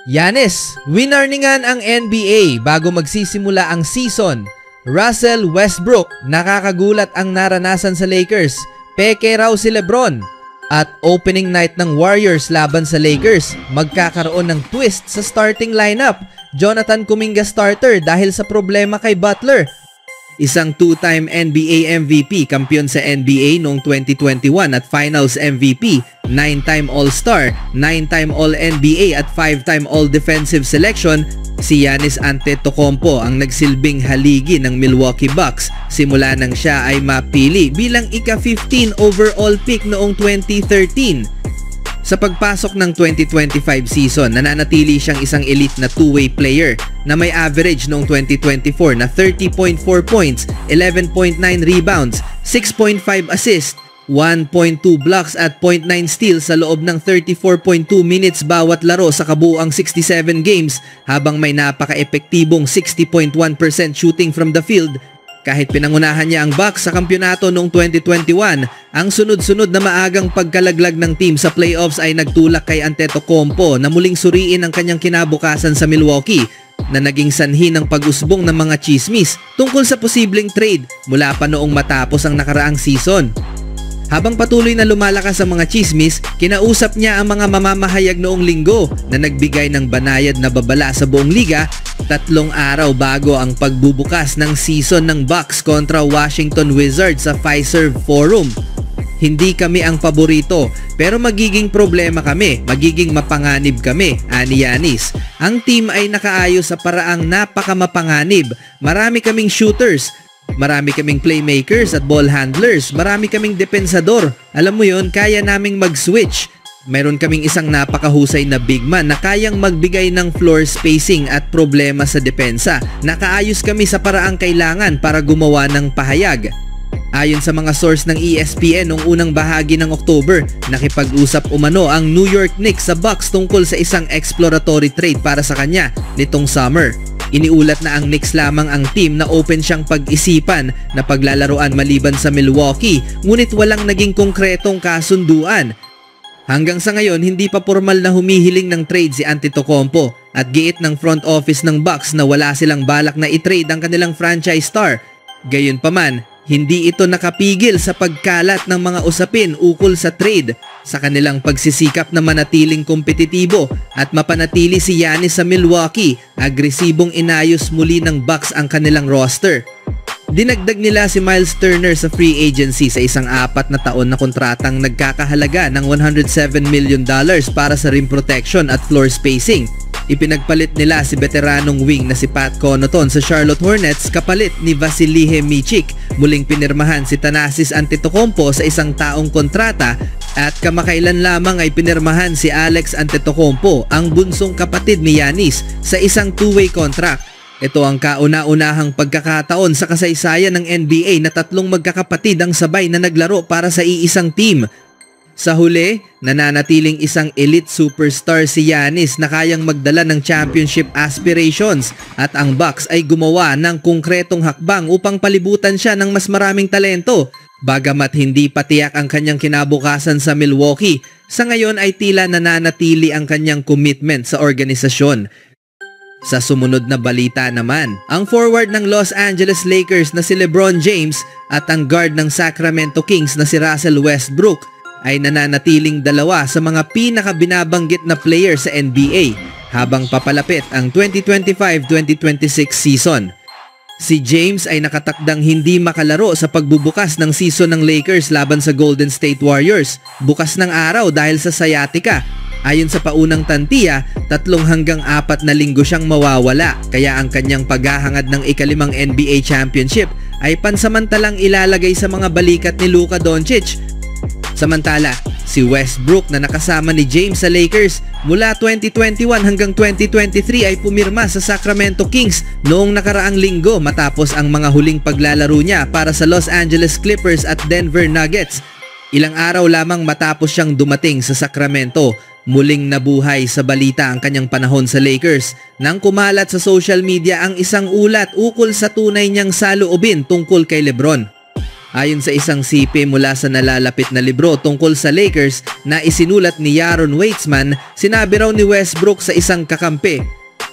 Giannis, winarningan ang NBA bago magsisimula ang season. Russell Westbrook, nakakagulat ang naranasan sa Lakers. Peke raw si LeBron. At opening night ng Warriors laban sa Lakers, magkakaroon ng twist sa starting lineup. Jonathan Kuminga starter dahil sa problema kay Butler. Isang two-time NBA MVP, kampiyon sa NBA noong 2021 at Finals MVP, 9-time All-Star, 9-time All-NBA at 5-time All-Defensive Selection, si Giannis Antetokounmpo ang nagsilbing haligi ng Milwaukee Bucks simula nang siya ay mapili bilang ika-15 overall pick noong 2013. Sa pagpasok ng 2025 season, nananatili siyang isang elite na two-way player na may average noong 2024 na 30.4 points, 11.9 rebounds, 6.5 assists, 1.2 blocks at 0.9 steals sa loob ng 34.2 minutes bawat laro sa kabuuang 67 games habang may napaka-epektibong 60.1% shooting from the field. Kahit pinangunahan niya ang Bucks sa kampyonato noong 2021, ang sunod-sunod na maagang pagkalaglag ng team sa playoffs ay nagtulak kay Antetokounmpo na muling suriin ang kanyang kinabukasan sa Milwaukee na naging sanhi ng pag-usbong ng mga chismis tungkol sa posibleng trade mula pa noong matapos ang nakaraang season. Habang patuloy na lumalakas ang mga chismis, kinausap niya ang mga mamamahayag noong linggo na nagbigay ng banayad na babala sa buong liga 3 araw bago ang pagbubukas ng season ng Bucks kontra Washington Wizards sa Fiserv Forum. Hindi kami ang paborito pero magiging problema kami, magiging mapanganib kami, ani Giannis. Ang team ay nakaayos sa paraang napakamapanganib. Marami kaming shooters, marami kaming playmakers at ball handlers, marami kaming depensador. Alam mo yon, kaya naming mag-switch. Meron kaming isang napakahusay na big man na kayang magbigay ng floor spacing at problema sa depensa. Nakaayos kami sa paraang kailangan para gumawa ng pahayag. Ayon sa mga source ng ESPN noong unang bahagi ng October, nakipag-usap umano ang New York Knicks sa Bucks tungkol sa isang exploratory trade para sa kanya nitong summer. Iniulat na ang Knicks lamang ang team na open siyang pag-isipan na paglalaruan maliban sa Milwaukee, ngunit walang naging konkretong kasunduan. Hanggang sa ngayon, hindi pa formal na humihiling ng trade si Antetokounmpo at giit ng front office ng Bucks na wala silang balak na i-trade ang kanilang franchise star. Gayunpaman, hindi ito nakapigil sa pagkalat ng mga usapin ukol sa trade sa kanilang pagsisikap na manatiling kompetitibo at mapanatili si Giannis sa Milwaukee. Agresibong inayos muli ng Bucks ang kanilang roster. Dinagdag nila si Miles Turner sa free agency sa isang 4 na taon na kontratang nagkakahalaga ng $107 million para sa rim protection at floor spacing. Ipinagpalit nila si veteranong wing na si Pat Connaughton sa Charlotte Hornets kapalit ni Vasilije Micic. Muling pinirmahan si Thanasis Antetokounmpo sa isang taong kontrata at kamakailan lamang ay pinirmahan si Alex Antetokounmpo, ang bunsong kapatid ni Giannis, sa isang two-way contract. Ito ang kauna-unahang pagkakataon sa kasaysayan ng NBA na 3 magkakapatid ang sabay na naglaro para sa iisang team. Sa huli, nananatiling isang elite superstar si Giannis na kayang magdala ng championship aspirations at ang Bucks ay gumawa ng konkretong hakbang upang palibutan siya ng mas maraming talento. Bagamat hindi pa tiyak ang kanyang kinabukasan sa Milwaukee, sa ngayon ay tila nananatili ang kanyang commitment sa organisasyon. Sa sumunod na balita naman, ang forward ng Los Angeles Lakers na si LeBron James at ang guard ng Sacramento Kings na si Russell Westbrook ay nananatiling dalawa sa mga pinakabinabanggit na player sa NBA habang papalapit ang 2025-2026 season. Si James ay nakatakdang hindi makalaro sa pagbubukas ng season ng Lakers laban sa Golden State Warriors bukas ng araw dahil sa sciatica. Ayon sa paunang tantiya, 3 hanggang 4 na linggo siyang mawawala, kaya ang kanyang paghahangad ng ika-5 NBA championship ay pansamantalang ilalagay sa mga balikat ni Luka Doncic. Samantala, si Westbrook na nakasama ni James sa Lakers mula 2021 hanggang 2023 ay pumirma sa Sacramento Kings noong nakaraang linggo matapos ang mga huling paglalaro niya para sa Los Angeles Clippers at Denver Nuggets. Ilang araw lamang matapos siyang dumating sa Sacramento, muling nabuhay sa balita ang kanyang panahon sa Lakers nang kumalat sa social media ang isang ulat ukol sa tunay niyang saloobin tungkol kay LeBron. Ayon sa isang sipi mula sa nalalapit na libro tungkol sa Lakers na isinulat ni Yaron Weitzman, sinabi raw ni Westbrook sa isang kakampi,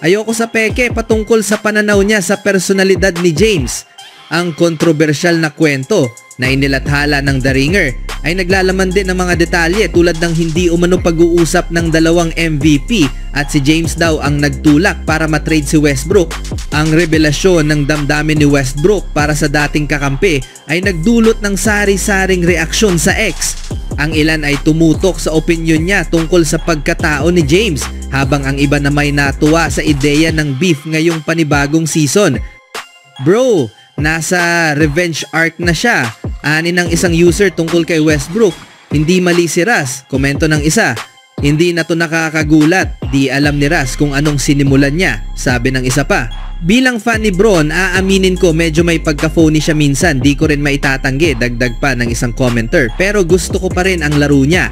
"Ayoko sa peke patungkol sa pananaw niya sa personalidad ni James." Ang kontrobersyal na kwento na inilathala ng The Ringer ay naglalaman din ng mga detalye tulad ng hindi umano pag-uusap ng dalawang MVP at si James daw ang nagtulak para matrade si Westbrook. Ang revelasyon ng damdamin ni Westbrook para sa dating kakampi ay nagdulot ng sari-saring reaksyon sa X. Ang ilan ay tumutok sa opinyon niya tungkol sa pagkatao ni James, habang ang iba na may natuwa sa ideya ng beef ngayong panibagong season. "Bro, nasa revenge arc na siya," ani ng isang user tungkol kay Westbrook. "Hindi mali si Russ," komento ng isa. "Hindi na to nakakagulat, di alam ni Russ kung anong sinimulan niya," sabi ng isa pa. "Bilang fan ni Bron, aaminin ko medyo may pagka-phony siya minsan, di ko rin maitatanggi," dagdag pa ng isang commenter. "Pero gusto ko pa rin ang laro niya."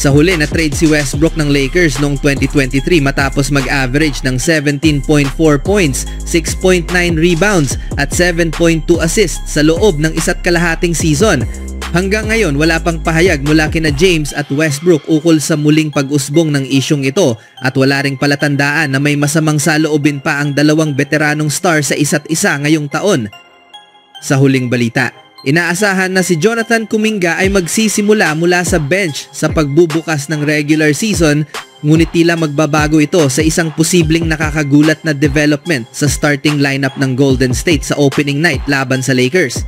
Sa huli, na-trade si Westbrook ng Lakers noong 2023 matapos mag-average ng 17.4 points, 6.9 rebounds at 7.2 assists sa loob ng 1.5 season. Hanggang ngayon, wala pang pahayag mula kina James at Westbrook ukol sa muling pag-usbong ng isyong ito, at wala ring palatandaan na may masamang saloobin pa ang dalawang veteranong star sa isa't isa ngayong taon. Sa huling balita, inaasahan na si Jonathan Kuminga ay magsisimula mula sa bench sa pagbubukas ng regular season, ngunit tila magbabago ito sa isang posibleng nakakagulat na development sa starting lineup ng Golden State sa opening night laban sa Lakers.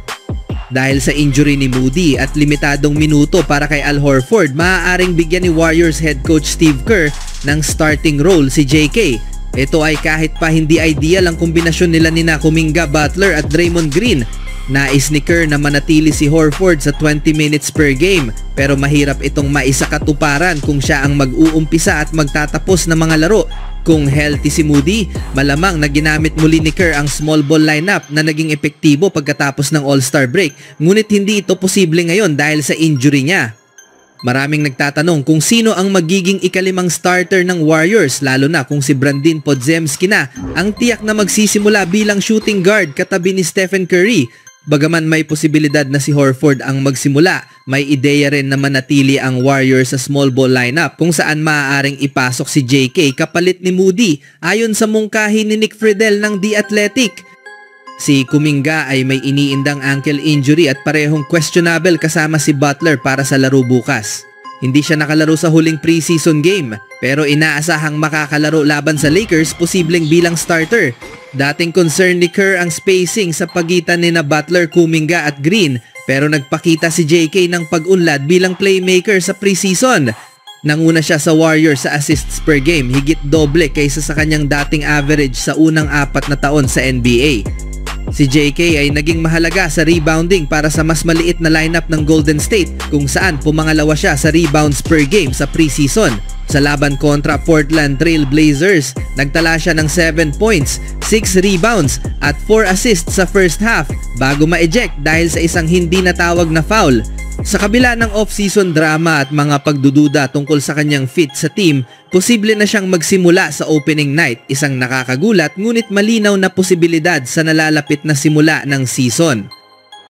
Dahil sa injury ni Moody at limitadong minuto para kay Al Horford, maaaring bigyan ni Warriors head coach Steve Kerr ng starting role si JK. Ito ay kahit pa hindi ideal ang kombinasyon nila ni Kuminga, Butler at Draymond Green. Nais ni Kerr na manatili si Horford sa 20 minutes per game, pero mahirap itong maisakatuparan kung siya ang mag-uumpisa at magtatapos ng mga laro. Kung healthy si Moody, malamang na ginamit muli ni Kerr ang small ball lineup na naging epektibo pagkatapos ng All-Star break, ngunit hindi ito posible ngayon dahil sa injury niya. Maraming nagtatanong kung sino ang magiging ikalimang starter ng Warriors, lalo na kung si Brandin Podziemski na ang tiyak na magsisimula bilang shooting guard katabi ni Stephen Curry. Bagaman may posibilidad na si Horford ang magsimula, may ideya rin na manatili ang Warriors sa small ball lineup kung saan maaaring ipasok si JK kapalit ni Moody, ayon sa mungkahi ni Nick Friedel ng The Athletic. Si Kuminga ay may iniindang ankle injury at parehong questionable kasama si Butler para sa laro bukas. Hindi siya nakalaro sa huling preseason game, pero inaasahang makakalaro laban sa Lakers, posibleng bilang starter. Dating concern ni Kerr ang spacing sa pagitan ni Butler, Kuminga at Green, pero nagpakita si JK ng pag-unlad bilang playmaker sa preseason. Nanguna siya sa Warriors sa assists per game, higit doble kaysa sa kanyang dating average sa unang 4 na taon sa NBA. Si JK ay naging mahalaga sa rebounding para sa mas maliit na lineup ng Golden State, kung saan pumangalawa siya sa rebounds per game sa preseason. Sa laban kontra Portland Trail Blazers, nagtala siya ng 7 points, 6 rebounds at 4 assists sa first half bago ma-eject dahil sa isang hindi natawag na foul. Sa kabila ng off-season drama at mga pagdududa tungkol sa kanyang fit sa team, posible na siyang magsimula sa opening night, isang nakakagulat ngunit malinaw na posibilidad sa nalalapit na simula ng season.